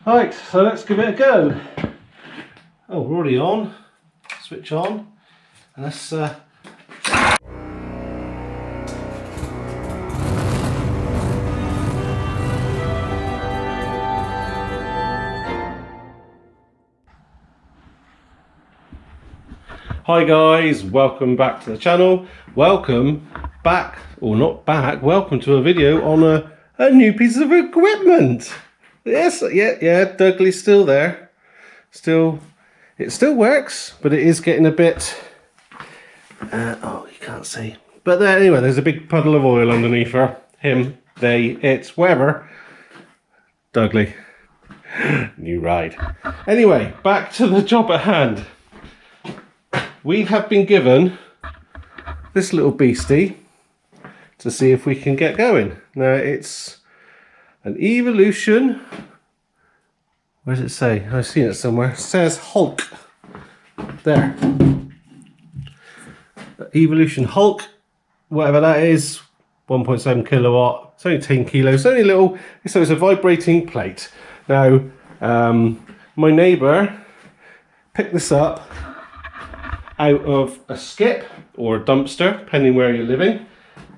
Right, so let's give it a go. Oh, we're already on. Switch on. And let's Hi guys, welcome back to the channel. Welcome back, or not back, welcome to a video on a new piece of equipment. Yes, yeah, Dougley's still there. It still works, but it is getting a bit, oh, you can't see. But there, anyway, there's a big puddle of oil underneath her. Him, they, it, whatever. Dougley. New ride. Anyway, back to the job at hand. We have been given this little beastie to see if we can get going. Now it's an Evolution. Where does it say? I've seen it somewhere. It says Hulk. There. Evolution Hulk, whatever that is, 1.7 kilowatt. It's only 10 kilos. It's only little. So it's a vibrating plate. Now, my neighbour picked this up out of a skip or a dumpster, depending where you're living,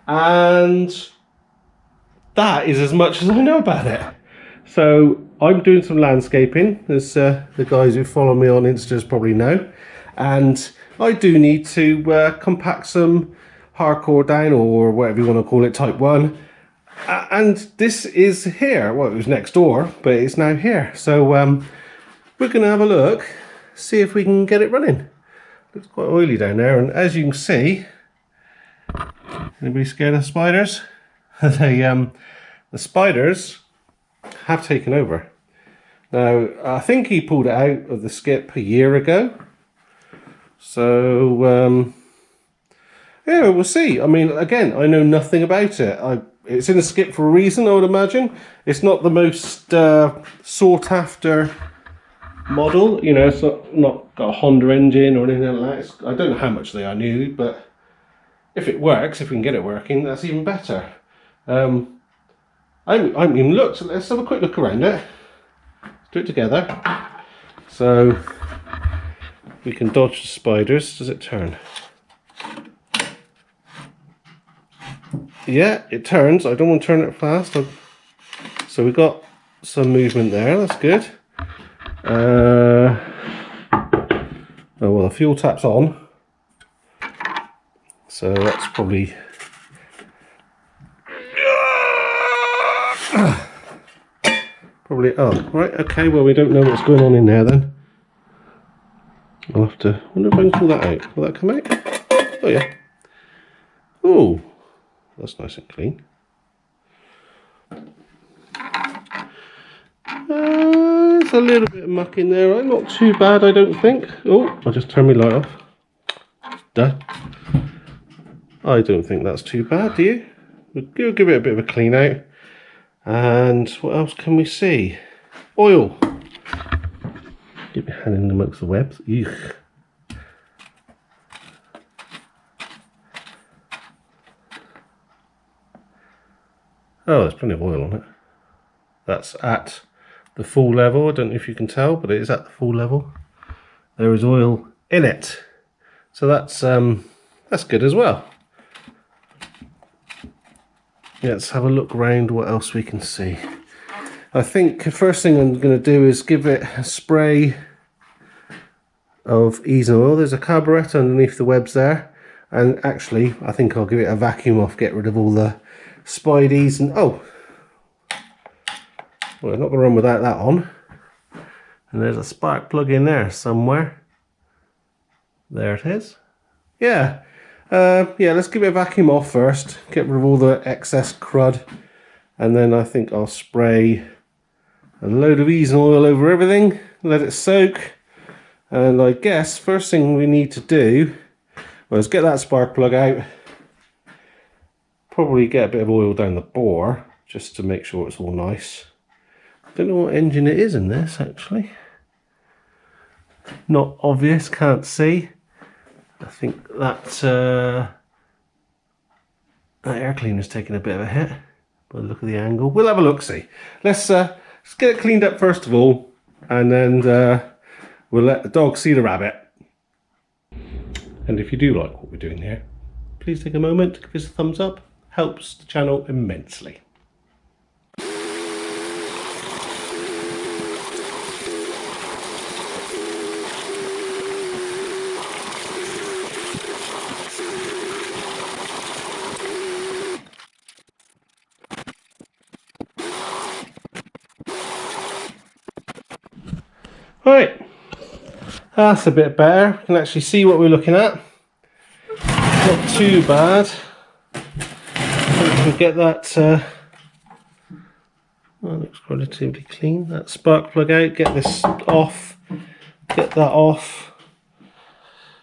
and that is as much as I know about it. So I'm doing some landscaping, as the guys who follow me on Insta probably know, and I do need to compact some hardcore down, or whatever you want to call it, type 1, and this is here. Well, it was next door, but it's now here. So we're going to have a look, see if we can get it running. Looks quite oily down there, and as you can see, anybody scared of spiders? The spiders have taken over. Now, I think he pulled it out of the skip a year ago. So, yeah, we'll see. I mean, again, I know nothing about it. It's in a skip for a reason, I would imagine. It's not the most sought after model, you know. It's not got a Honda engine or anything like that. I don't know how much they are new, but if it works, if we can get it working, that's even better. I haven't even looked, so let's have a quick look around it. Let's do it together. So we can dodge the spiders. Does it turn? Yeah, it turns. I don't want to turn it fast. So we got some movement there, that's good. Oh well, the fuel tap's on, so that's probably oh right, okay, well, we don't know what's going on in there then. I'll have to wonder if I can pull that out. Will that come out? Oh yeah. Oh, that's nice and clean. There's a little bit of muck in there, right? Not too bad, I don't think. Oh, I just turned my light off. Duh. I don't think that's too bad, do you? We'll give it a bit of a clean out. And what else can we see? Oil. Get your hand in amongst the webs. Eugh. Oh, there's plenty of oil on it. That's at the full level. I don't know if you can tell, but it is at the full level. There is oil in it, so that's good as well. Let's have a look around what else we can see. I think the first thing I'm going to do is give it a spray of easing oil. There's a carburetor underneath the webs there, and actually I think I'll give it a vacuum off, get rid of all the spideys and oh. Well, I'm not going to run without that on. And there's a spark plug in there somewhere. There it is. Yeah. Yeah, let's give it a vacuum off first. Get rid of all the excess crud. And then I think I'll spray a load of easing oil over everything. Let it soak. And I guess first thing we need to do was get that spark plug out. Probably get a bit of oil down the bore, just to make sure it's all nice. Don't know what engine it is in this, actually. Not obvious, can't see. I think that air cleaner's taking a bit of a hit by the look of the angle. We'll have a look, see. Let's let's get it cleaned up first of all, and then we'll let the dog see the rabbit. And if you do like what we're doing here, please take a moment to give us a thumbs up. Helps the channel immensely. Right, that's a bit better. We can actually see what we're looking at. Not too bad. We can get that, well, looks relatively clean. That spark plug out, get this off, get that off.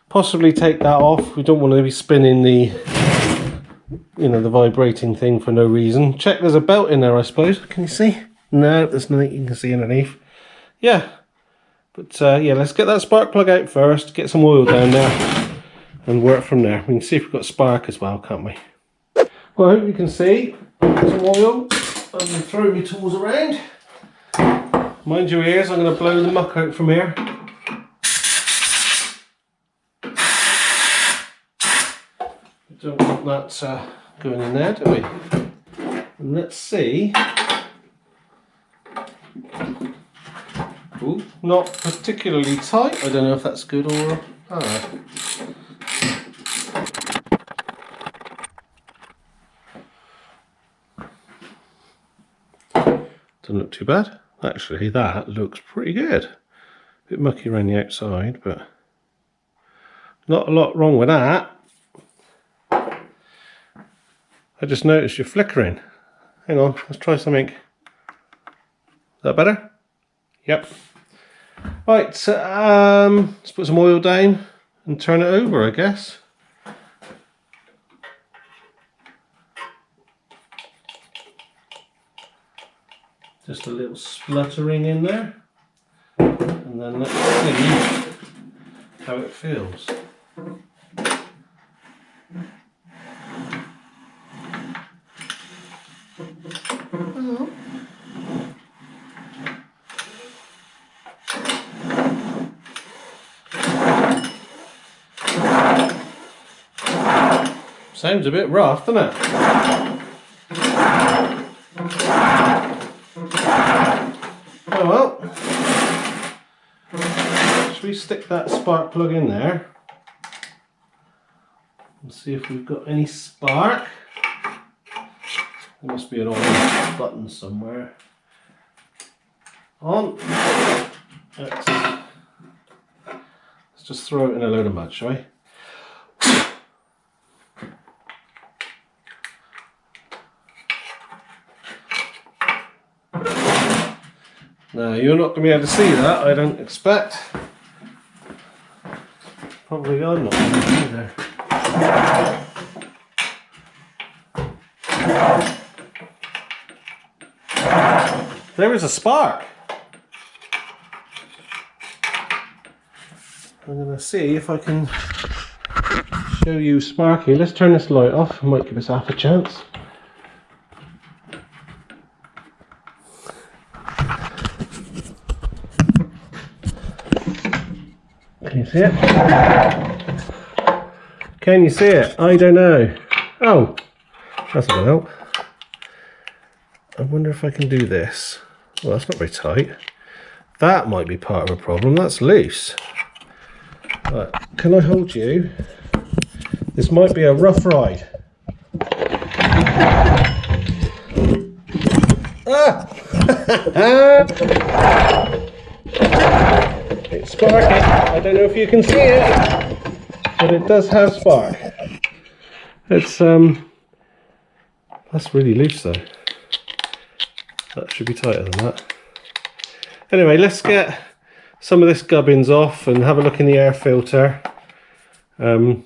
Possibly take that off. We don't want to be spinning the, the vibrating thing for no reason. Check there's a belt in there, I suppose. Can you see? No, there's nothing you can see underneath. Yeah. But yeah, let's get that spark plug out first, get some oil down there, and work from there. We can see if we've got spark as well, can't we? Well, I hope you can see some oil. I'm going to throw my tools around. Mind your ears, I'm going to blow the muck out from here. We don't want that going in there, do we? And let's see. Ooh, not particularly tight. I don't know if that's good or bad. Doesn't look too bad. Actually, that looks pretty good. A bit mucky around the outside, but not a lot wrong with that. I just noticed you're flickering. Hang on, let's try something. Is that better? Yep. Right, let's put some oil down and turn it over, I guess. Just a little spluttering in there. And then let's see how it feels. Sounds a bit rough, doesn't it? Oh well. Should we stick that spark plug in there and see if we've got any spark? There must be an orange button somewhere. On. Let's just throw it in a load of mud, shall we? Now, you're not going to be able to see that, I don't expect. Probably I'm not going to either. There is a spark. I'm going to see if I can show you sparky. Let's turn this light off, it might give us half a chance. Can you see it? Can you see it? I don't know. Oh, that's not going to help. I wonder if I can do this. Well, that's not very tight. That might be part of a problem. That's loose. Right, can I hold you? This might be a rough ride. Ah! It's sparking. I don't know if you can see it, but it does have spark. It's that's really loose though. That should be tighter than that. Anyway, let's get some of this gubbins off and have a look in the air filter, and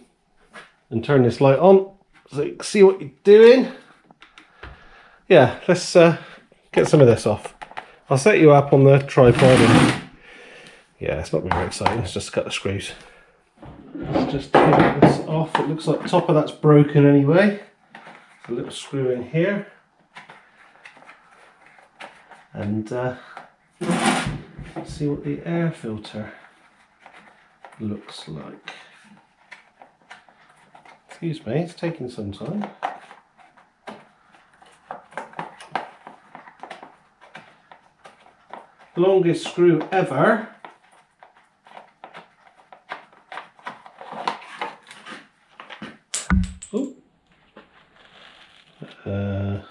turn this light on so you can see what you're doing. Yeah, let's get some of this off. I'll set you up on the tripod and yeah, it's not very exciting, let's just cut the screws. Let's just take this off. It looks like the top of that's broken anyway. A little screw in here. and see what the air filter looks like. Excuse me, it's taking some time. Longest screw ever. Oh. I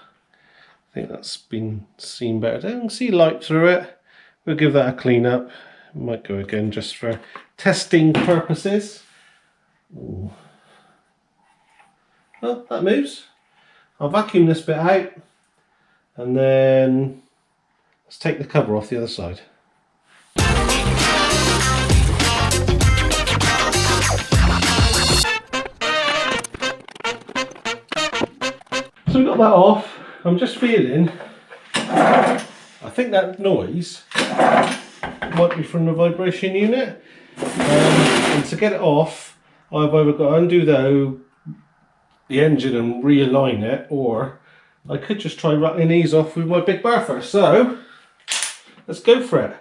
think that's been seen better. I can see light through it. We'll give that a clean up. Might go again just for testing purposes. Ooh. Well, that moves. I'll vacuum this bit out and then let's take the cover off the other side. So we got that off. I'm just feeling, I think that noise might be from the vibration unit. And to get it off, I've either got to undo the engine and realign it, or I could just try rattling these off with my big buffer. So let's go for it.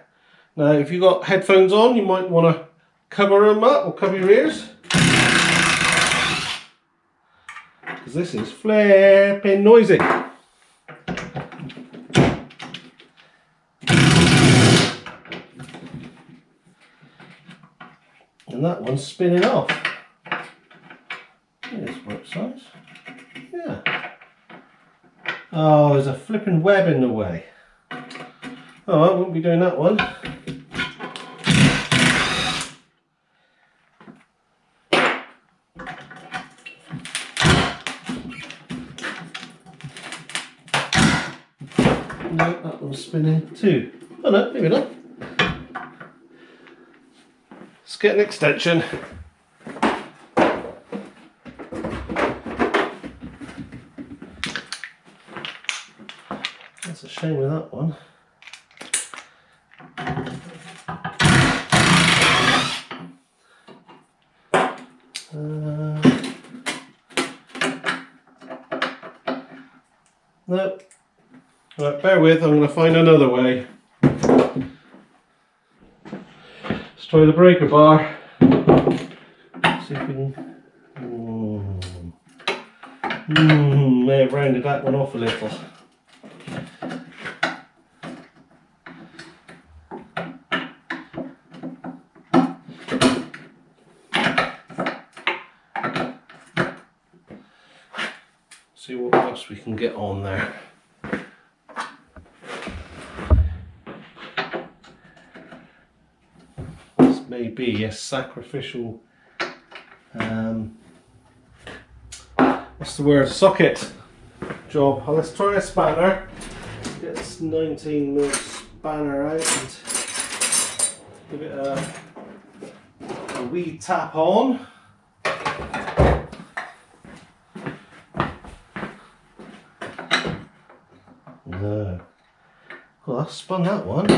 Now, if you've got headphones on, you might want to cover them up or cover your ears, because this is flipping noisy. And that one's spinning off. Here's right size. Yeah. Oh, there's a flipping web in the way. Oh, I won't be doing that one. No, that one's spinning too. Oh no, maybe not. Let's get an extension. That's a shame with that one. No. Right, bear with, I'm going to find another way. Let's try the breaker bar. See if we can. May have rounded that one off a little. See what else we can get on there. This may be a sacrificial, what's the word, socket job. Well, let's try a spanner. Get this 19mm spanner out and give it a wee tap on. No. Well, I spun that one.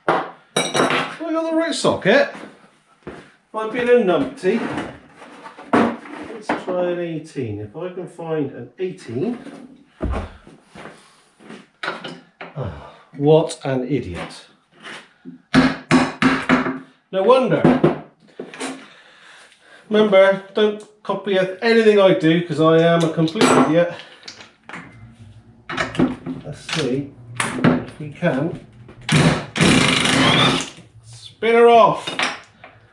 Have I got the right socket? I've been a numpty. Let's try an 18. If I can find an 18. Oh, what an idiot. No wonder. Remember, don't copy anything I do, because I am a complete idiot. Let's see if we can spin her off.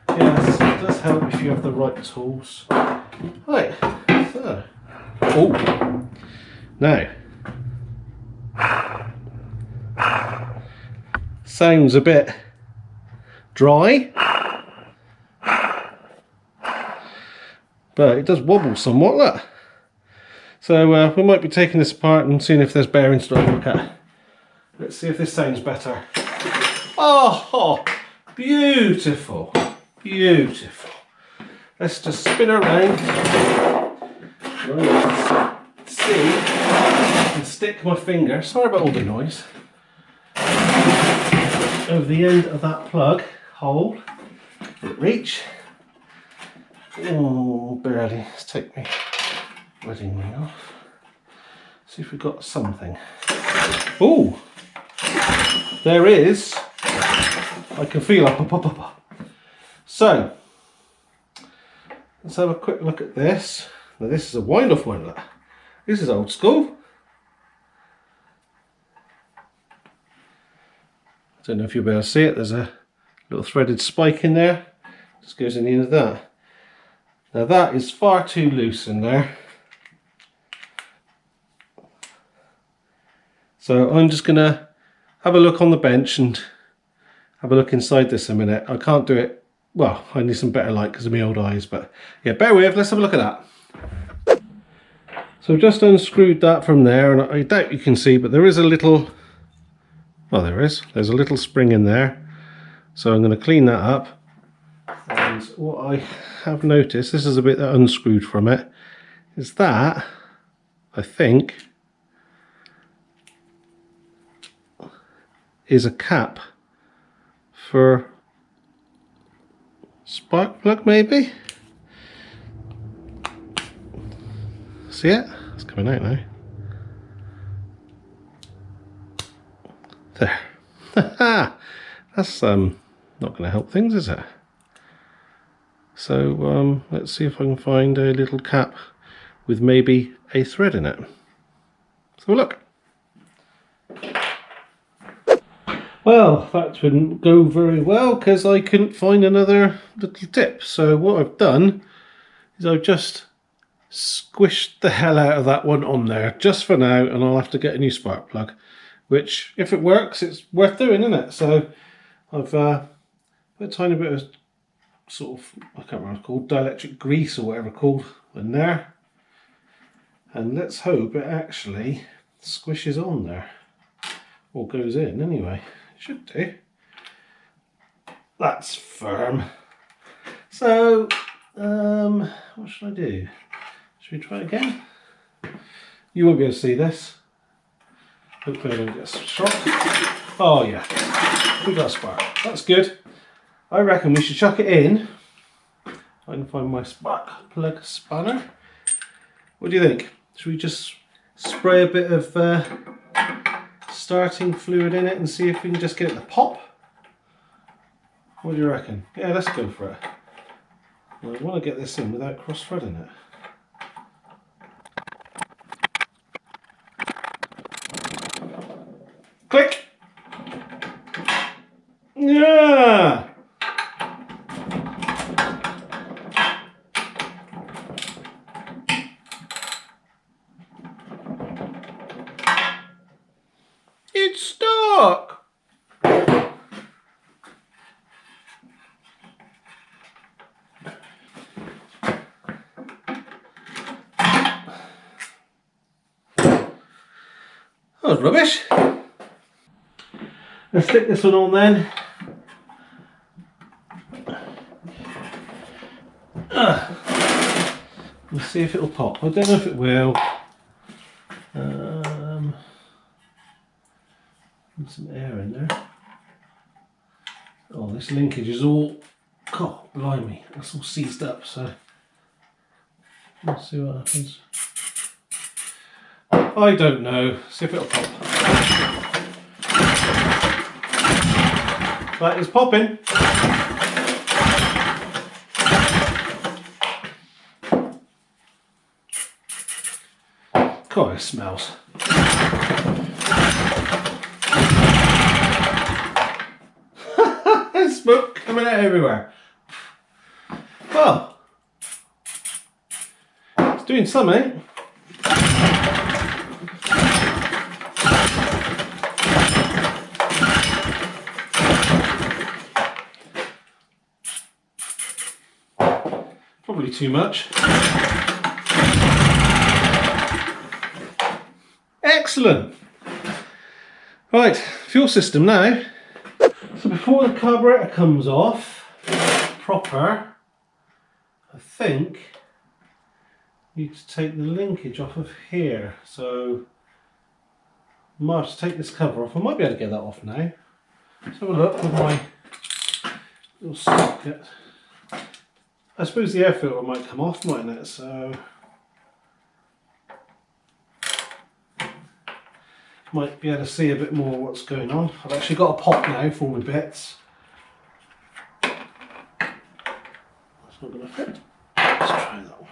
Yes, it does help if you have the right tools. Right, so. Oh, now. Sounds a bit dry. But it does wobble somewhat, look. So we might be taking this apart and seeing if there's bearings to look at. Let's see if this sounds better. Oh, beautiful, beautiful. Let's just spin around. Let's see, and stick my finger, sorry about all the noise, over the end of that plug hole. Reach. Oh, barely. Let's take my wedding ring off. See if we've got something. Oh, there is. I can feel up. So, let's have a quick look at this. Now this is a wind-off one. Look. This is old school. Don't know if you'll be able to see it. There's a little threaded spike in there. Just goes in the end of that. Now that is far too loose in there. So I'm just going to have a look on the bench and have a look inside this a minute. I can't do it. Well, I need some better light because of my old eyes. But yeah, bear with. Let's have a look at that. So I've just unscrewed that from there. And I doubt you can see, but there is a little... Well, there is. There's a little spring in there. So I'm going to clean that up. And what I have noticed, this is a bit that unscrewed from it, is that, I think, is a cap for spark plug maybe? See it? It's coming out now. There. That's not going to help things, is it? So let's see if I can find a little cap with maybe a thread in it. So look. Well, that didn't go very well because I couldn't find another little tip. So what I've done is I've just squished the hell out of that one on there just for now, and I'll have to get a new spark plug, which if it works, it's worth doing, isn't it? So I've put a tiny bit of sort of, I can't remember what it's called, dielectric grease or whatever it's called in there, and let's hope it actually squishes on there, or goes in anyway. It should do. That's firm. So what should I do? Should we try it again? You won't be able to see this. Hopefully I don't get shocked. Oh yeah, we got a spark. That's good. I reckon we should chuck it in. I can find my spark plug spanner. What do you think? Should we just spray a bit of starting fluid in it and see if we can just get it to pop? What do you reckon? Yeah, let's go for it. Well, I want to get this in without cross-threading it. Click! Yeah! It's stuck! That was rubbish. Let's stick this one on then. We'll see if it'll pop. I don't know if it will. Need some air in there. Oh, this linkage is all, God, blimey, that's all seized up, so let's see what happens. I don't know. See if it'll pop. That is popping. God, it smells. There's smoke coming out everywhere. Well, it's doing something. Probably too much. Excellent. Right, fuel system now. So before the carburetor comes off proper, I think you need to take the linkage off of here. So I might have to take this cover off. I might be able to get that off now. Let's have a look with my little socket. I suppose the air filter might come off, mightn't it? So might be able to see a bit more what's going on. I've actually got a pot now for my bits. That's not going to fit. Let's try that one.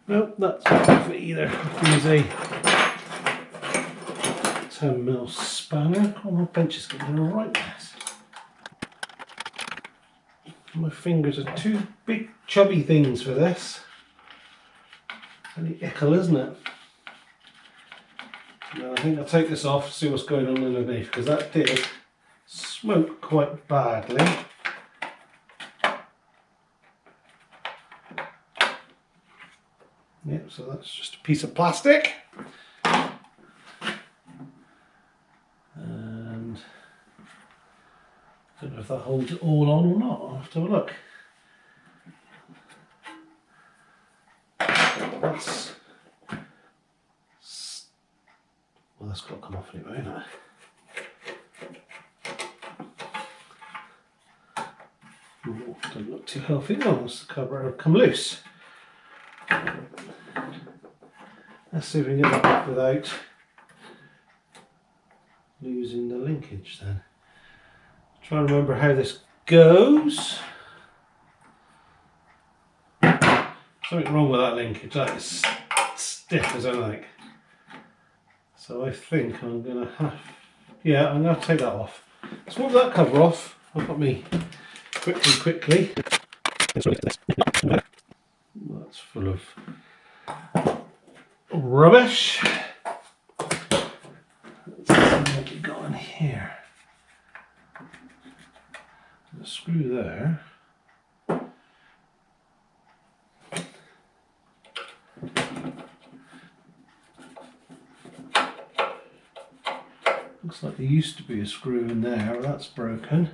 No, that's not going to fit either. I have to use a 10mm spanner. Oh, my bench is getting in a right mess. My fingers are too big, chubby things for this. Any ickle, isn't it? Now, I think I'll take this off to see what's going on underneath, because that did smoke quite badly. Yep, so that's just a piece of plastic. And I don't know if that holds it all on or not. I'll have to have a look. That's got to come off anyway, hasn't it? Oh, doesn't look too healthy. Oh, it's the cover will come loose. Let's see if we can get that off without losing the linkage then. Try and remember how this goes. Something wrong with that linkage. That is stiff as anything. So I think I'm going to have... Yeah, I'm going to take that off. So move that cover off. I've got me quickly. That's full of rubbish. Let's see what we got in here. The screw there. Looks like there used to be a screw in there, that's broken.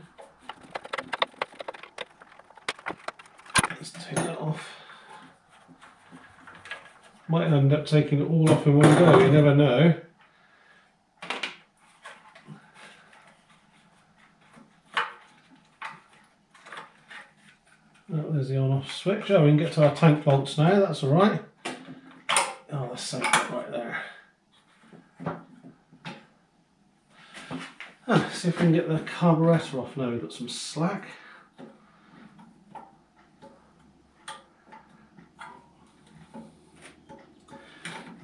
Let's take that off. Might end up taking it all off in one go, you never know. Oh, there's the on-off switch. Oh, we can get to our tank bolts now, that's alright. Oh, that's so right there. See if we can get the carburettor off now. We've got some slack.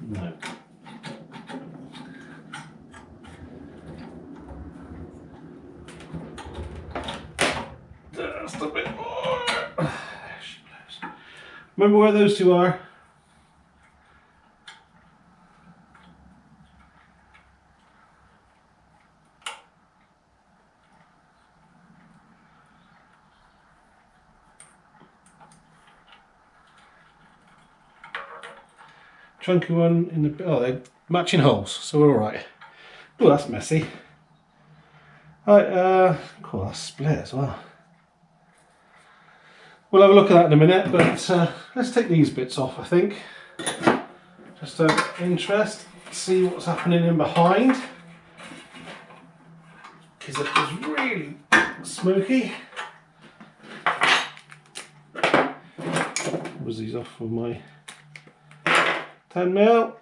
No. Just a bit more. Remember where those two are? Chunky one in the... Oh, they're matching holes, so we're alright. Oh, that's messy. Right, cool, that's split as well. We'll have a look at that in a minute, but let's take these bits off, I think. Just out of interest, see what's happening in behind. Because it is really smoky. Was these off with my 10mm.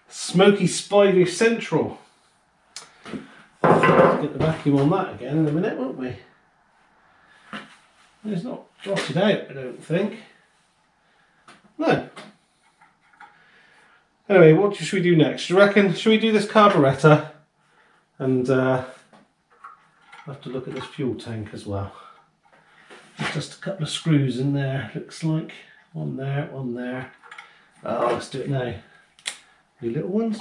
Smoky Spider Central. Let's get the vacuum on that again in a minute, won't we? It's not rotted out, I don't think. No. Anyway, what should we do next? Do you reckon, should we do this carburettor? And I'll have to look at this fuel tank as well. Just a couple of screws in there, looks like. One there, one there. Oh, let's do it now. The little ones.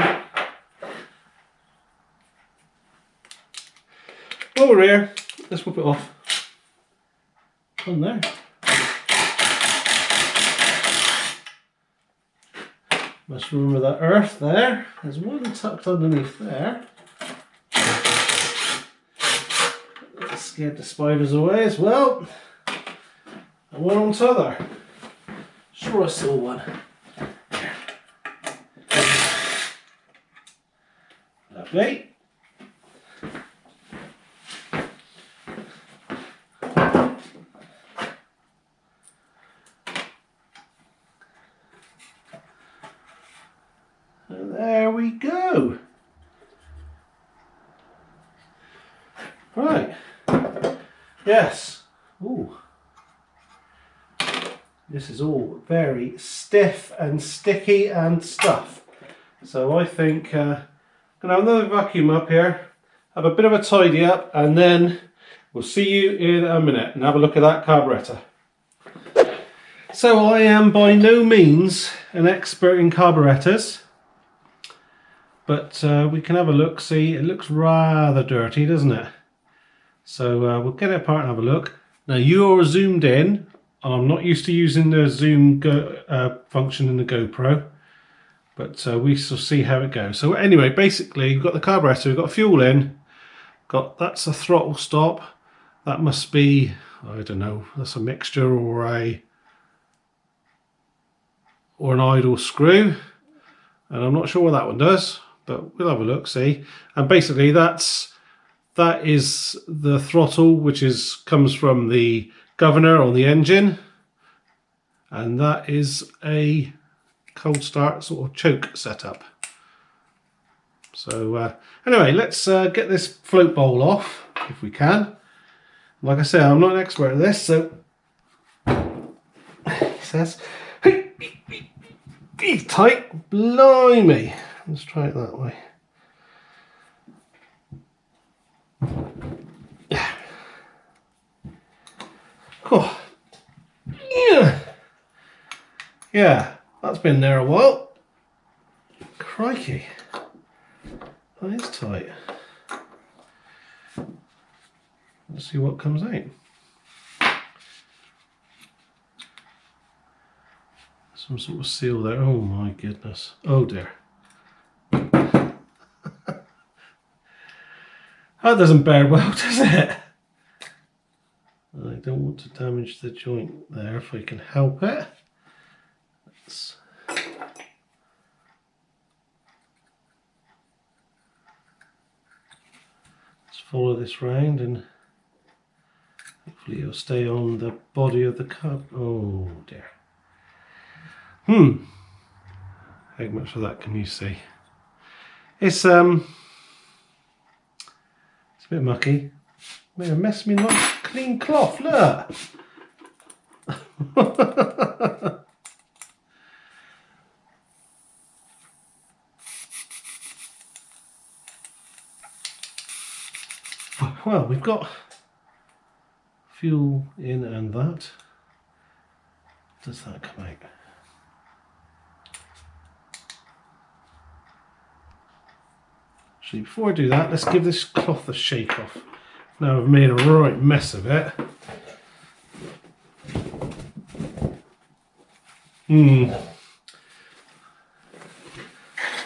While we're here, let's whip it off. One there. Must remember that earth there. There's one tucked underneath there. That scared the spiders away as well. and one on t'other. Sure I saw one. Lovely. And there we go. Right. Yes. Ooh. This is all very stiff and sticky and stuff. So I think I'm going to have another vacuum up here, have a bit of a tidy up, and then we'll see you in a minute and have a look at that carburettor. So I am by no means an expert in carburettors, but we can have a look. See, it looks rather dirty, doesn't it? So we'll get it apart and have a look. Now you're zoomed in. I'm not used to using the zoom function in the GoPro, but we shall see how it goes. So anyway, basically you've got the carburetor, we've got fuel in, that's a throttle stop. That must be, I don't know, that's a mixture or an idle screw, and I'm not sure what that one does, but we'll have a look, see. And basically that is the throttle, which comes from the governor on the engine, and that is a cold start sort of choke setup. So anyway, let's get this float bowl off if we can. Like I said, I'm not an expert at this, so it says be tight, blimey. Let's try it that way. Oh. Yeah, that's been there a while. Crikey, that is tight. Let's see what comes out. Some sort of seal there. Oh my goodness. Oh dear. That doesn't bear well, does it? I don't want to damage the joint there if I can help it. Let's follow this round and hopefully it'll stay on the body of the cub. Oh dear. How much of that can you see? It's a bit mucky. Made a mess of me nice clean cloth, look. Well, we've got fuel in and that. Does that come out? Actually, before I do that, let's give this cloth a shake off. Now I've made a right mess of it.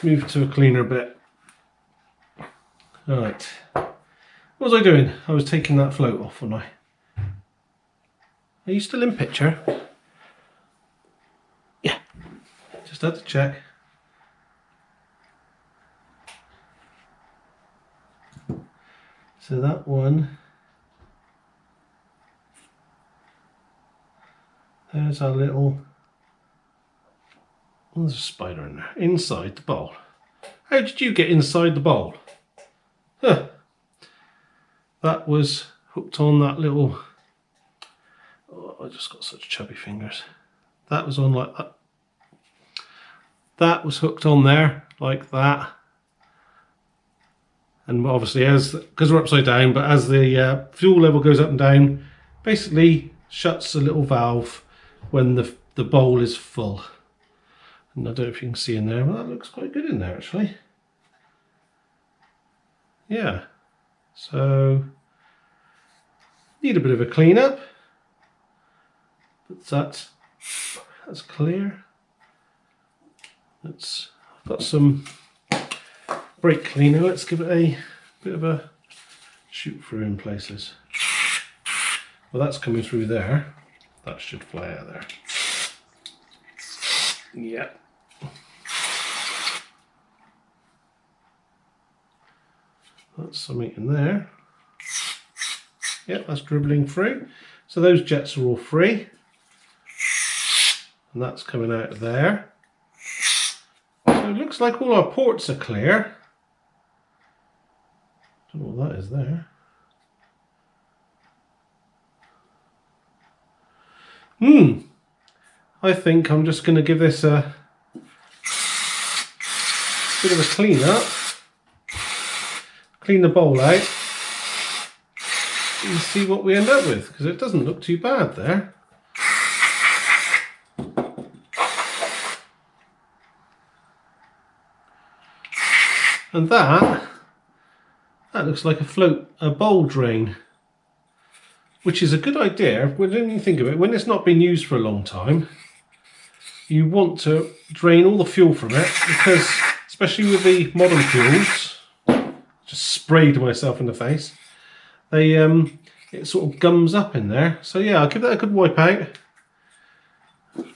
Move to a cleaner bit. Alright. What was I doing? I was taking that float off, wasn't I? Are you still in picture? Yeah. Just had to check. So that one, there's our little, there's a spider in there, inside the bowl. How did you get inside the bowl? Huh. That was hooked on that little, oh, I just got such chubby fingers. That was on like that. That was hooked on there like that. And obviously, because we're upside down, but as the fuel level goes up and down, basically shuts a little valve when the bowl is full. And I don't know if you can see in there, but that looks quite good in there actually. Yeah, so need a bit of a clean up, but that's clear. I've got some brake cleaner. Let's give it a bit of a shoot through in places. Well, that's coming through there. That should fly out there. Yeah. That's something in there. Yep, that's dribbling through. So those jets are all free. And that's coming out of there. So it looks like all our ports are clear. Don't know what that is there. I think I'm just going to give this a bit of a clean up. Clean the bowl out. And see what we end up with, because it doesn't look too bad there. And that looks like a bowl drain, which is a good idea when you think of it. When it's not been used for a long time, you want to drain all the fuel from it, because especially with the modern fuels, just sprayed myself in the face, they it sort of gums up in there. So yeah, I'll give that a good wipe out, and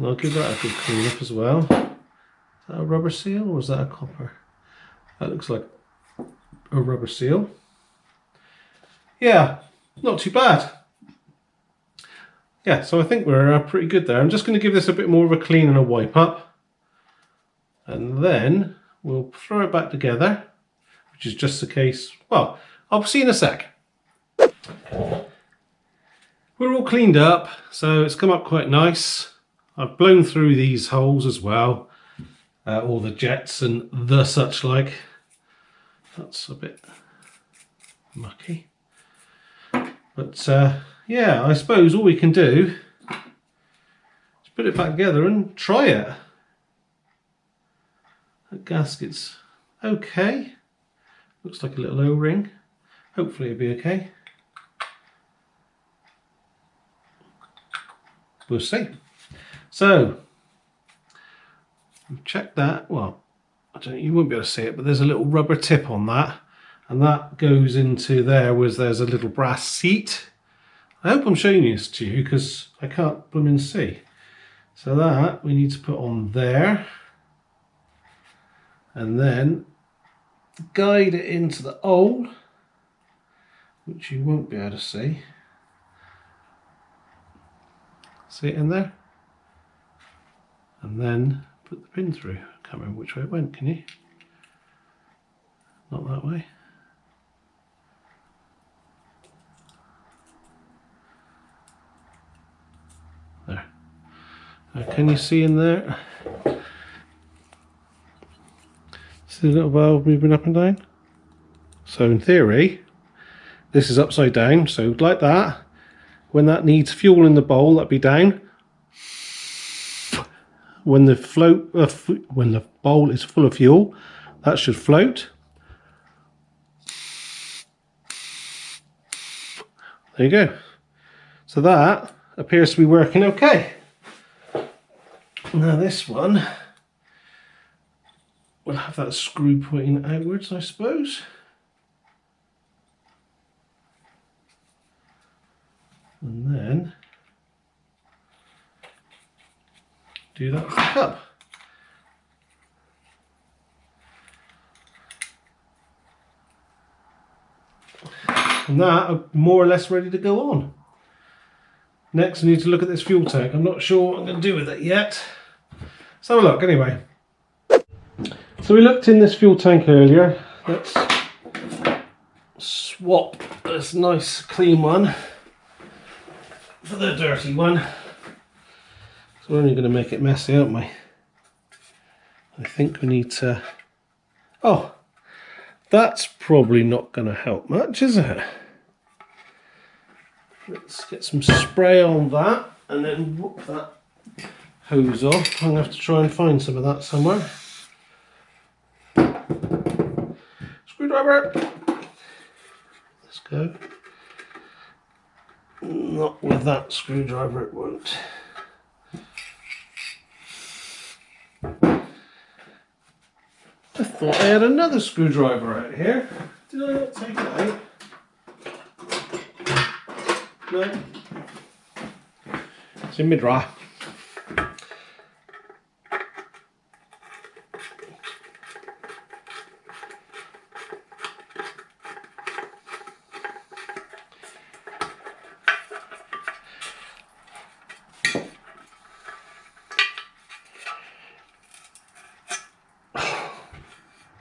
I'll give that a good clean up as well. Is that a rubber seal or is that a copper? That looks like a rubber seal. Yeah, not too bad. Yeah, so I think we're pretty good there. I'm just going to give this a bit more of a clean and a wipe up, and then we'll throw it back together, which is just the case. Well, I'll see you in a sec. We're all cleaned up, so it's come up quite nice. I've blown through these holes as well, all the jets and the such like. That's a bit mucky, but yeah, I suppose all we can do is put it back together and try it. That gasket's okay. Looks like a little O-ring. Hopefully it'll be okay. We'll see. So, we've checked that. Well, you won't be able to see it, but there's a little rubber tip on that, and that goes into there where there's a little brass seat. I hope I'm showing this to you because I can't blooming see. So that we need to put on there, and then guide it into the hole, which you won't be able to see. See it in there? And then put the pin through. I can't remember which way it went, can you? Not that way. There. Now, can you see in there? See the little valve moving up and down? So in theory, this is upside down, so like that. When that needs fuel in the bowl, that'd be down. When the when the bowl is full of fuel, that should float. There you go. So that appears to be working okay. Now this one will have that screw pointing outwards, I suppose. And then do that back up. And that are more or less ready to go on. Next I need to look at this fuel tank. I'm not sure what I'm going to do with it yet. Let's have a look anyway. So we looked in this fuel tank earlier. Let's swap this nice clean one for the dirty one. So we're only going to make it messy, aren't we? I think we need to... Oh, that's probably not going to help much, is it? Let's get some spray on that and then whoop that hose off. I'm going to have to try and find some of that somewhere. Screwdriver! Let's go. Not with that screwdriver, it won't. I thought I had another screwdriver out here. Did I not take it out? No. in mid-dry.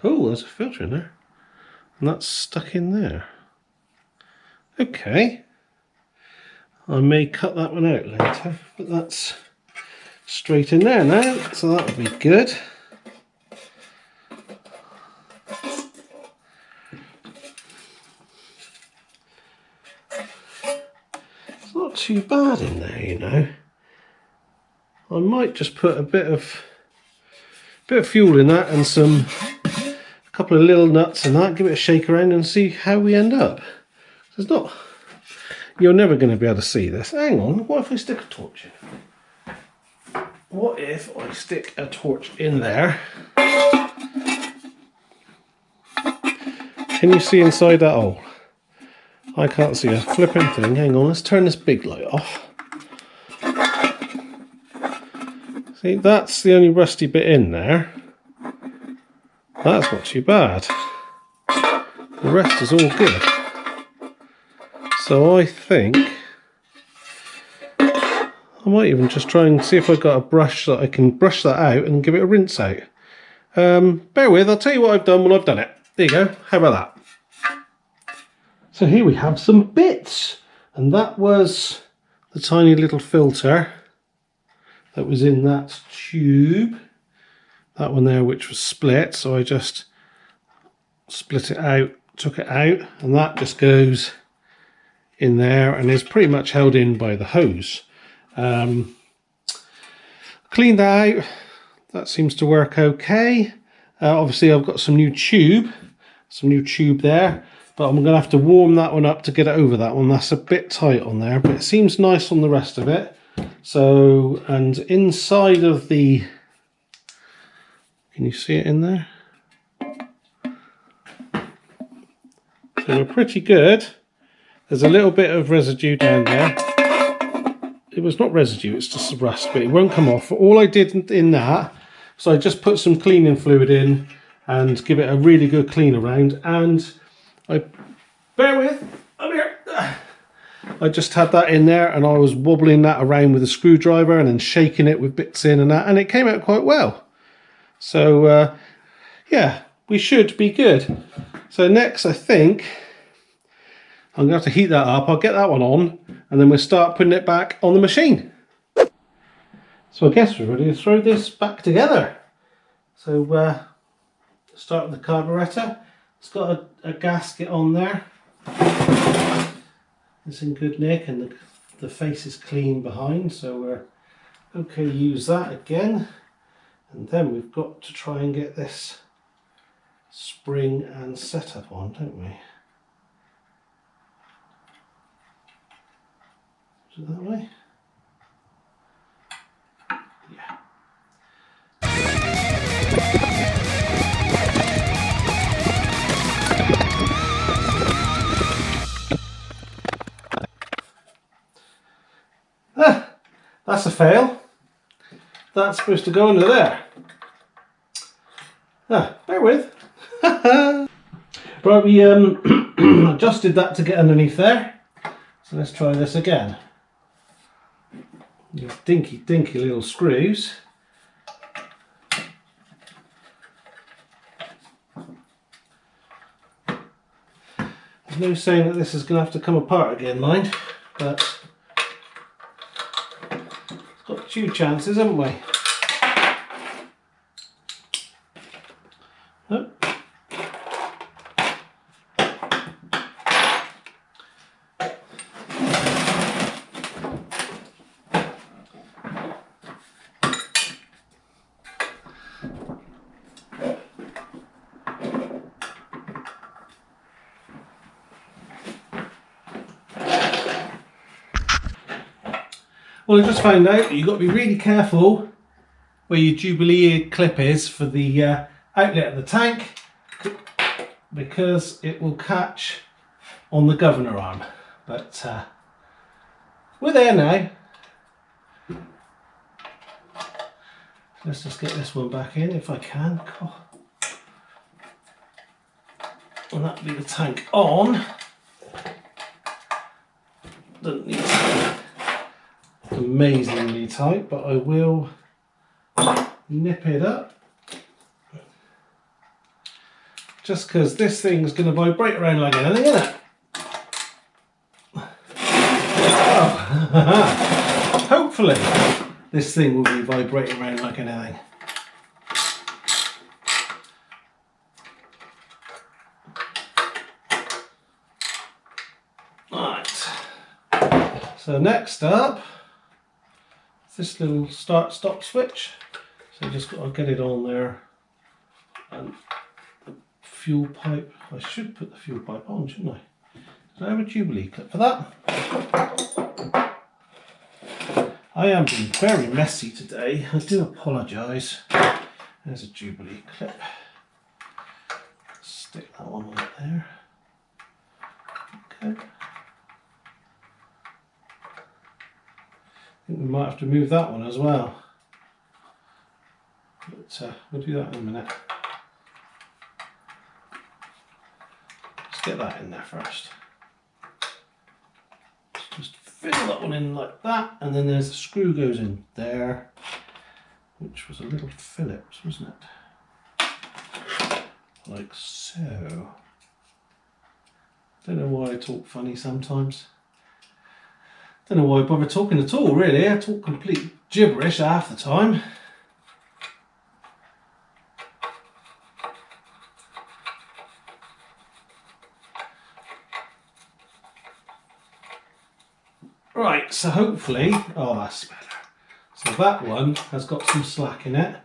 Oh, there's a filter in there. And that's stuck in there. Okay. I may cut that one out later, but that's straight in there now, so that'll be good. It's not too bad in there, you know. I might just put a bit of fuel in that and a couple of little nuts in that, give it a shake around and see how we end up. It's not, you're never going to be able to see this. Hang on, what if I stick a torch in? What if I stick a torch in there? Can you see inside that hole? I can't see a flipping thing. Hang on, let's turn this big light off. See, that's the only rusty bit in there. That's not too bad. The rest is all good. So I think I might even just try and see if I've got a brush that I can brush that out and give it a rinse out. Bear with, I'll tell you what I've done when I've done it. There you go, how about that? So here we have some bits, and that was the tiny little filter that was in that tube. That one there which was split, so I just split it out, took it out, and that just goes in there and is pretty much held in by the hose. Cleaned that out, that seems to work okay. Obviously I've got some new tube there, but I'm going to have to warm that one up to get it over that one. That's a bit tight on there, but it seems nice on the rest of it. So, and inside of the, can you see it in there? So we're pretty good. There's a little bit of residue down there. It was not residue, it's just rust, but it won't come off. All I did in that, so I just put some cleaning fluid in and give it a really good clean around, and bear with, I'm here. I just had that in there and I was wobbling that around with a screwdriver and then shaking it with bits in and that, and it came out quite well. So yeah, we should be good. So next I think I'm going to have to heat that up. I'll get that one on and then we'll start putting it back on the machine. So I guess we're ready to throw this back together. So start with the carburettor. It's got a gasket on there. It's in good nick and the face is clean behind, so we're okay to use that again. And then we've got to try and get this spring and setup on, don't we? Is it that way? Yeah. That's a fail. That's supposed to go under there. Bear with. Right, we adjusted that to get underneath there. So let's try this again. These dinky little screws. There's no saying that this is going to have to come apart again, mind, but it's got 2 chances, haven't we? Oh. Well, I just found out that you've got to be really careful where your Jubilee clip is for the outlet of the tank, because it will catch on the governor arm. But we're there now. Let's just get this one back in if I can. Oh. And that'll be the tank on. Doesn't need to be amazingly tight, but I will nip it up. Just because this thing's going to vibrate around like anything, isn't it? Oh. Hopefully this thing will be vibrating around like anything. Right. So next up, this little start-stop switch. So just got to get it on there, and the fuel pipe. I should put the fuel pipe on, shouldn't I? Do I have a Jubilee clip for that? I am being very messy today. I do apologise. There's a Jubilee clip. Stick that one on there. Okay. I think we might have to move that one as well. But we'll do that in a minute. Let's get that in there first. Just fill that one in like that, and then there's a screw goes in there, which was a little Phillips, wasn't it? Like so. Don't know why I talk funny sometimes. Don't know why I bother talking at all, really. I talk complete gibberish half the time. Right, so hopefully, oh that's better. So that one has got some slack in it.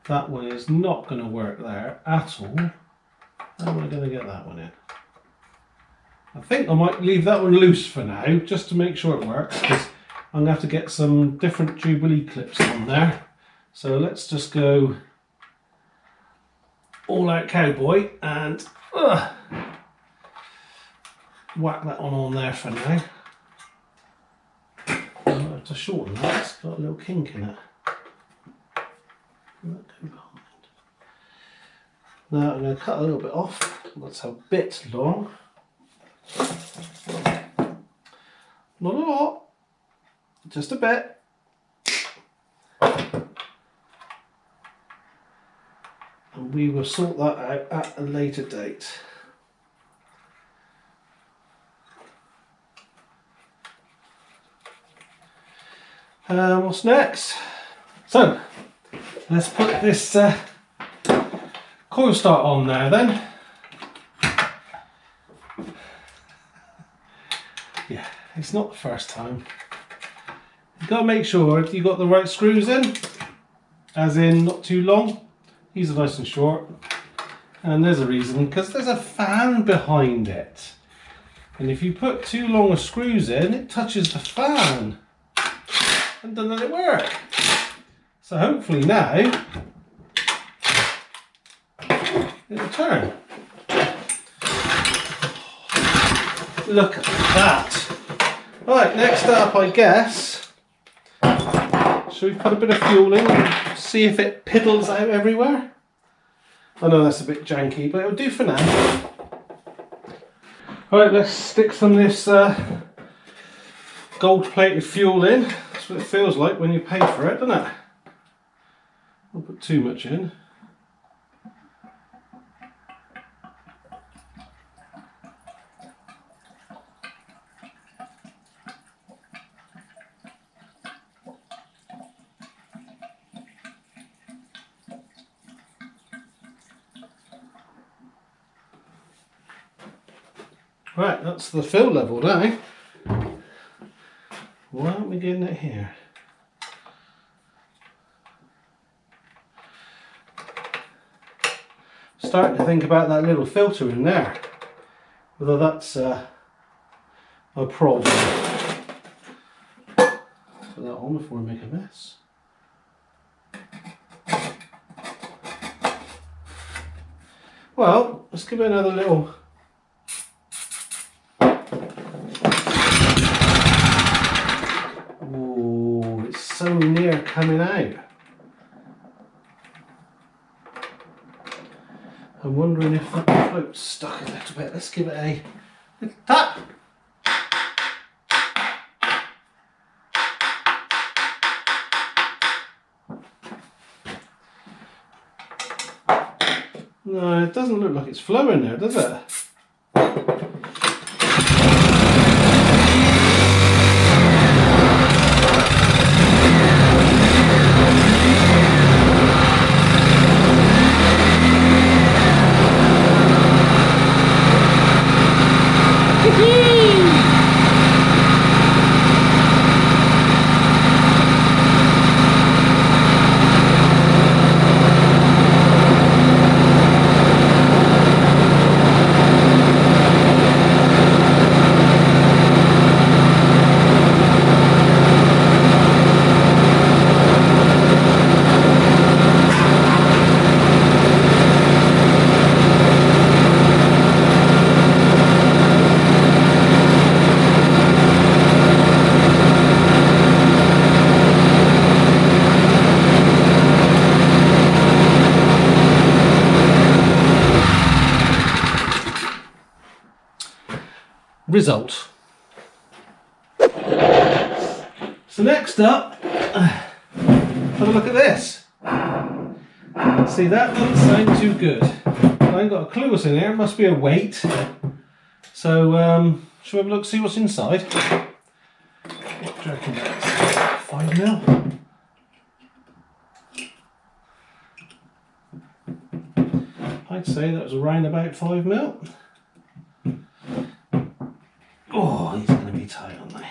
That one is not going to work there at all. How am I going to get that one in? I think I might leave that one loose for now, just to make sure it works, because I'm going to have to get some different Jubilee clips on there. So let's just go all out cowboy and whack that one on there for now. I have to shorten that, it's got a little kink in it. Now I'm going to cut a little bit off. That's a bit long. Not a lot, just a bit. And we will sort that out at a later date. What's next? So let's put this coil start on there then. Yeah, it's not the first time. You've got to make sure you've got the right screws in, as in not too long. These are nice and short. And there's a reason, because there's a fan behind it. And if you put too long of screws in, it touches the fan. And doesn't it work? So hopefully now it'll turn. Look at that. Right, next up I guess, shall we put a bit of fuel in and see if it piddles out everywhere? I know that's a bit janky, but it'll do for now. Right, let's stick some of this gold-plated fuel in. That's what it feels like when you pay for it, doesn't it? Don't put too much in. Right, that's the fill level now. Why aren't we getting it here? Starting to think about that little filter in there, whether that's a problem. Put that on before I make a mess. Well, let's give it another little. Ooh. so near coming out. I'm wondering if that float's stuck a little bit. Let's give it a little tap. No, it doesn't look like it's flowing there, does it? Result. So next up, have a look at this. See, that doesn't sound too good. I ain't got a clue what's in there. It must be a weight. So shall we have a look, see what's inside? What do you reckon that's? 5 mil? I'd say that was around about 5 mil. Oh, these are going to be tight, aren't they?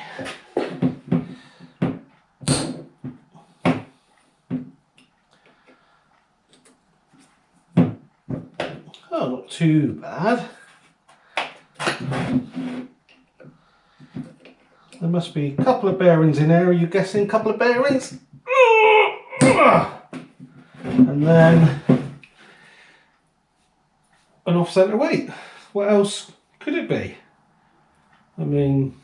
Oh, not too bad. There must be a couple of bearings in there. Are you guessing a couple of bearings? And then an off-centre weight. What else could it be? I mean,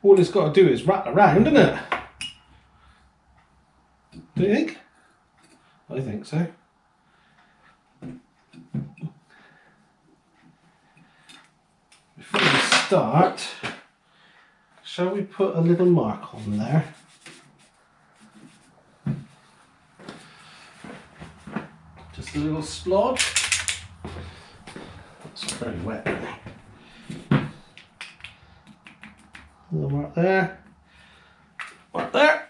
all it's got to do is rattle around, isn't it? Do you think? I think so. Before we start, shall we put a little mark on there? Just a little splodge. It's very wet now. A little mark there, mark there.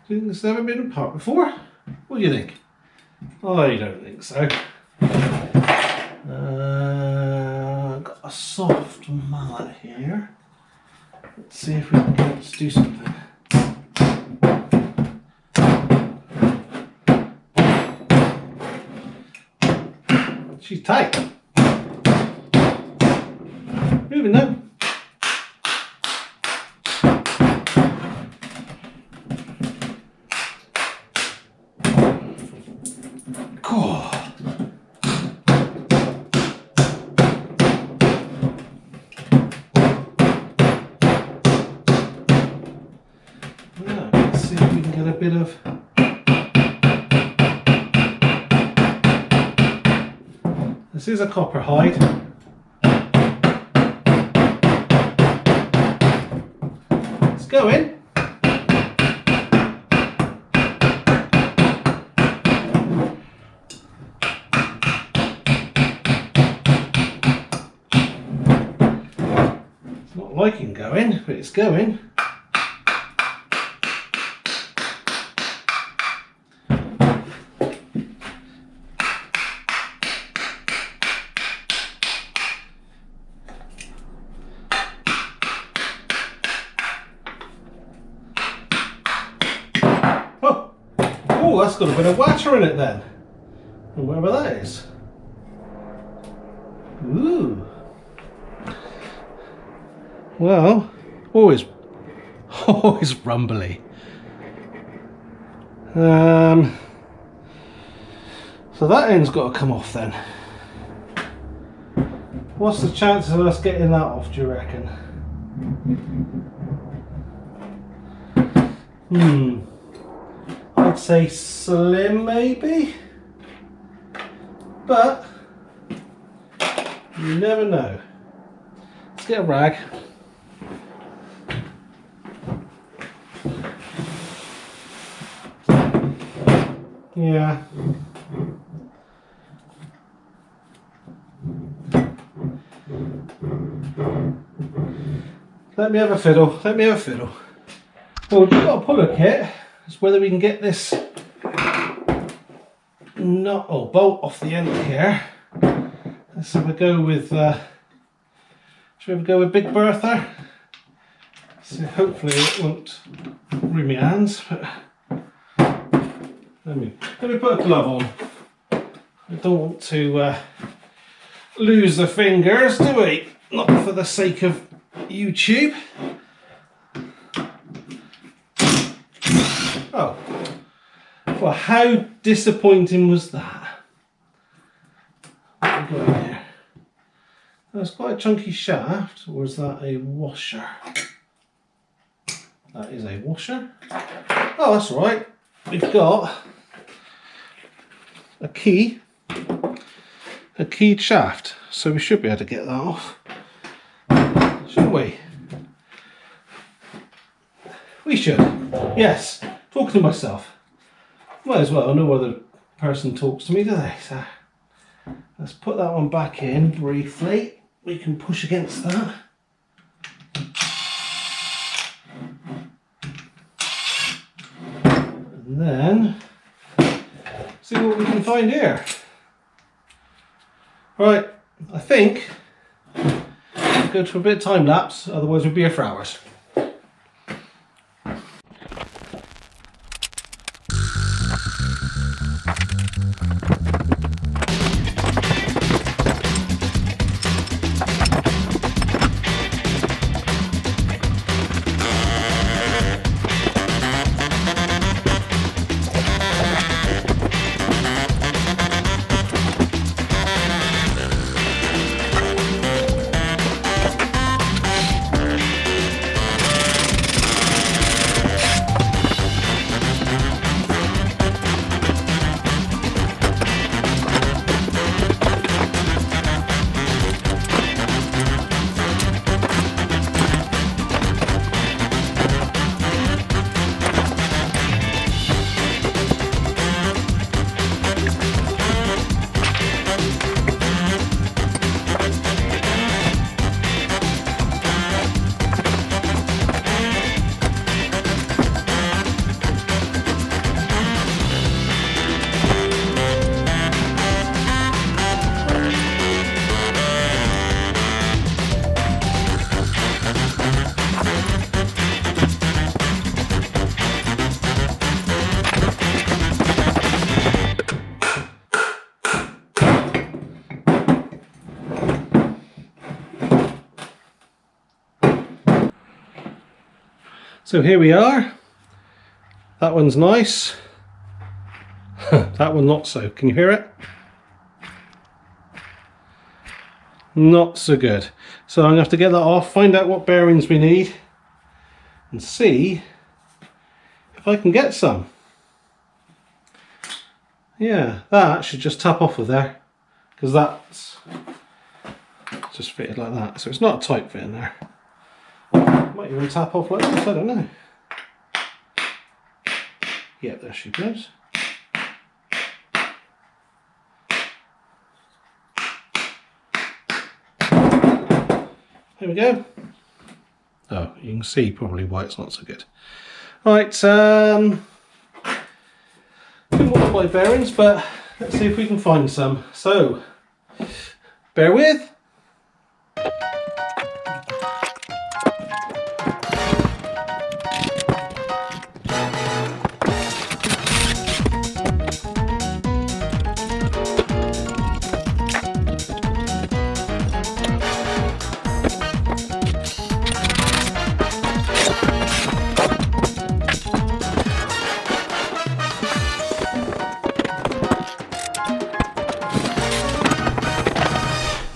Do you think this has ever been apart before? What do you think? I don't think so. Got a soft mallet here. Let's see if we can get it to do something. She's tight. Moving now. Cool. Let's see if we can get a bit of this is a copper hide. It's going. It's not liking going, but it's going. Oh, that's got a bit of water in it then. And whatever that is. Ooh. Well, always rumbly. So that end's got to come off then. What's the chances of us getting that off, do you reckon? I'd say slim maybe, but you never know. Let's get a rag. Yeah. Let me have a fiddle. Let me have a fiddle. Well, we've got a puller kit. It's whether we can get this nut or bolt off the end here. Let's have a go with. Should we have a go with Big Bertha? So hopefully it won't ruin my hands. But let me put a glove on. I don't want to lose the fingers, do we? Not for the sake of YouTube. Oh, well, how disappointing was that? What have we got in here? That's quite a chunky shaft, or is that a washer? That is a washer. Oh, that's right. We've got a keyed shaft, so we should be able to get that off, shouldn't we? We should. Yes. Talking to myself. Might as well. No other person talks to me, do they? So let's put that one back in briefly. We can push against that. And then see what we can find here. Right, I think we'll go to a bit of time lapse, otherwise we'll be here for hours. So here we are. That one's nice. That one not so. Can you hear it? Not so good. So I'm going to have to get that off, find out what bearings we need, and see if I can get some. Yeah, that should just tap off of there, because that's just fitted like that. So it's not a tight fit in there. Might even tap off like this, I don't know. Yep, there she goes. There we go. Oh, you can see probably why it's not so good. Right, two more of my bearings, but let's see if we can find some. So, bear with.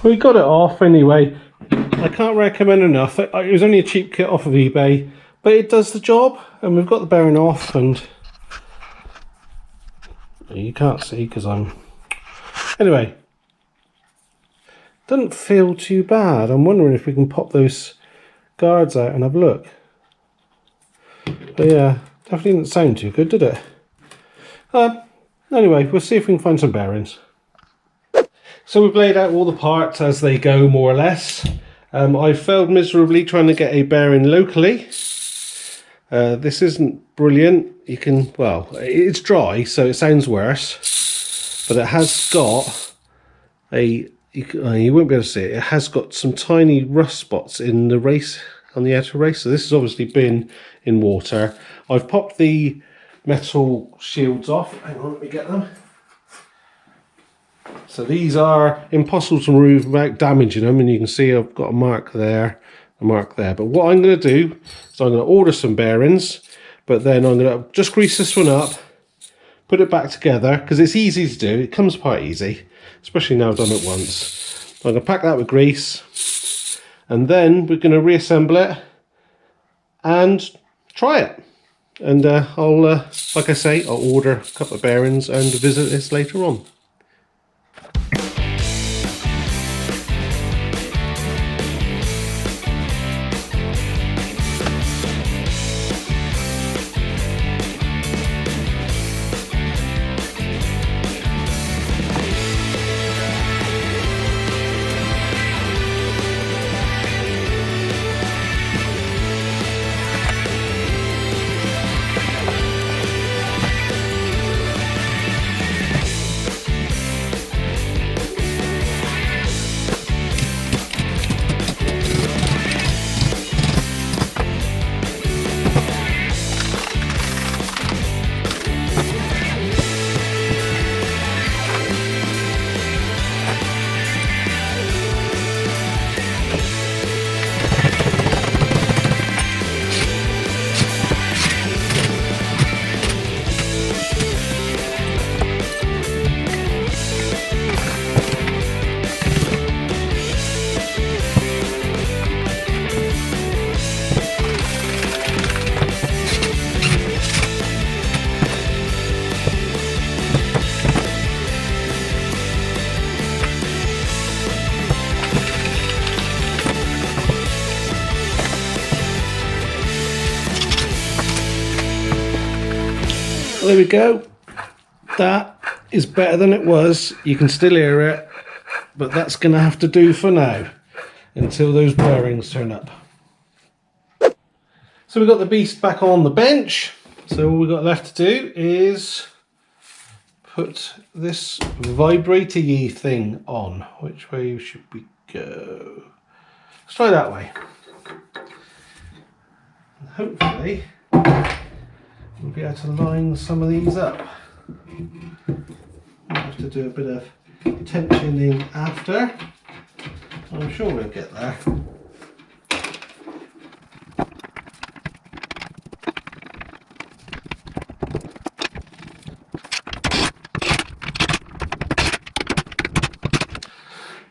We got it off anyway. I can't recommend enough. It was only a cheap kit off of eBay, but it does the job, and we've got the bearing off, and you can't see because I'm... Anyway, doesn't feel too bad. I'm wondering if we can pop those guards out and have a look. But yeah, definitely didn't sound too good, did it? Anyway, we'll see if we can find some bearings. So we've laid out all the parts as they go, more or less. I failed miserably trying to get a bearing locally. This isn't brilliant. You can, well, it's dry, so it sounds worse. But it has got a, you won't be able to see it, it has got some tiny rust spots in the race, on the outer race. So this has obviously been in water. I've popped the metal shields off. Hang on, let me get them. So these are impossible to remove without damaging them, and you can see I've got a mark there, a mark there. But what I'm going to do is I'm going to order some bearings, but then I'm going to just grease this one up, put it back together, because it's easy to do. It comes apart easy, especially now I've done it once. I'm going to pack that with grease, and then we're going to reassemble it and try it. And I'll, like I say, I'll order a couple of bearings and visit this later on. There we go. That is better than it was. You can still hear it, but that's going to have to do for now until those bearings turn up. So we've got the beast back on the bench. So all we've got left to do is put this vibrator-y thing on. Which way should we go? Let's try that way. And hopefully we'll be able to line some of these up. We'll have to do a bit of tensioning after. I'm sure we'll get there.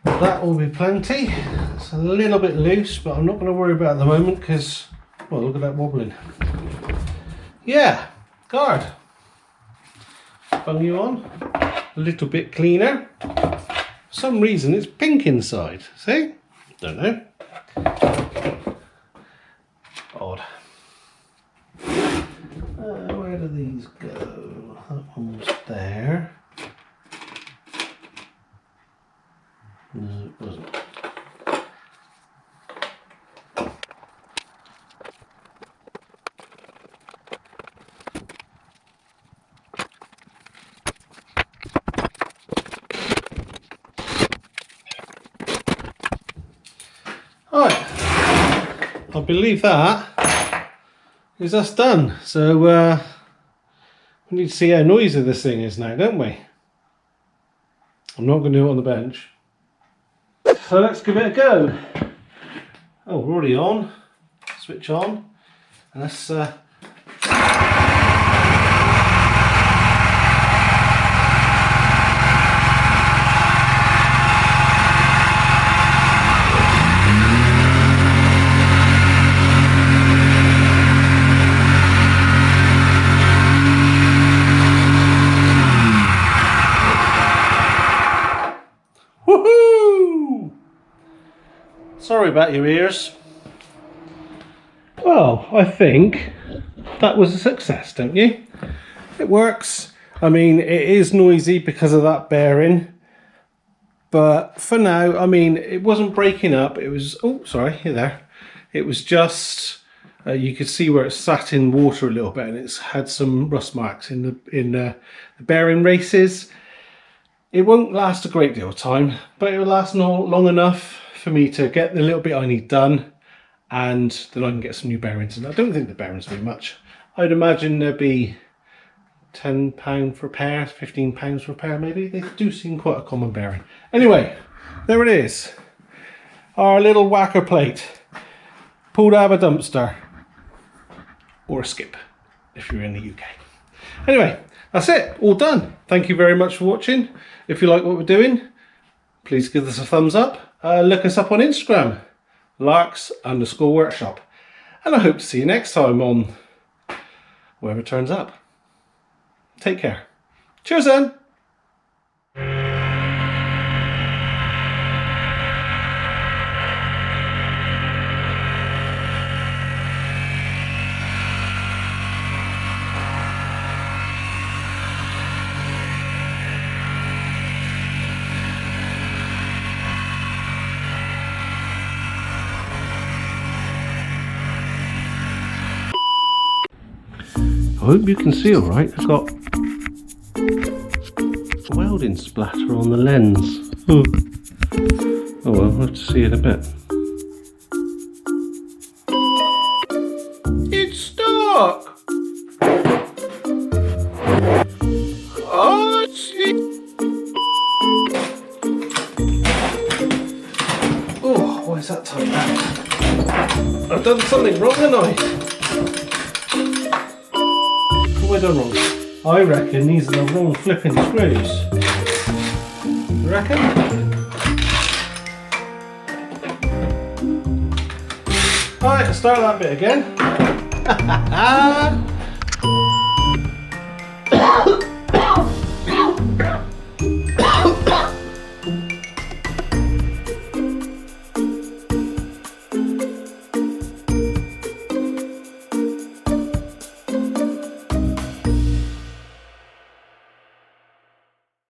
That will be plenty. It's a little bit loose, but I'm not going to worry about it at the moment because, well, look at that wobbling. Yeah, guard. Bung you on. A little bit cleaner. For some reason it's pink inside. See? Don't know. Odd. Where do these go? That one's there. No, it wasn't. Right, I believe that is us done. So we need to see how noisy this thing is now, don't we? I'm not going to do it on the bench. So let's give it a go. Oh, we're already on. Switch on. And let's Sorry about your ears. Well, I think that was a success, don't you? It works. I mean, it is noisy because of that bearing. But for now, I mean, it wasn't breaking up. It was, oh, sorry, here there. It was just, you could see where it sat in water a little bit, and it's had some rust marks in the bearing races. It won't last a great deal of time, but it will last long enough for me to get the little bit I need done, and then I can get some new bearings. And I don't think the bearings will be much. I'd imagine there'd be £10 for a pair, £15 for a pair maybe. They do seem quite a common bearing. Anyway, there it is. Our little whacker plate. Pulled out of a dumpster. Or a skip, if you're in the UK. Anyway, that's it. All done. Thank you very much for watching. If you like what we're doing, please give us a thumbs up. Look us up on Instagram. Larks_workshop. And I hope to see you next time on wherever it turns up. Take care. Cheers then. I hope you can see all right. I've got welding splatter on the lens. Oh well, I'll have to see it a bit. It's stuck! Oh, oh, why is that tight back? I've done something wrong, haven't I? What have I done wrong? I reckon these are the wrong flipping screws. You reckon? Alright, start that bit again.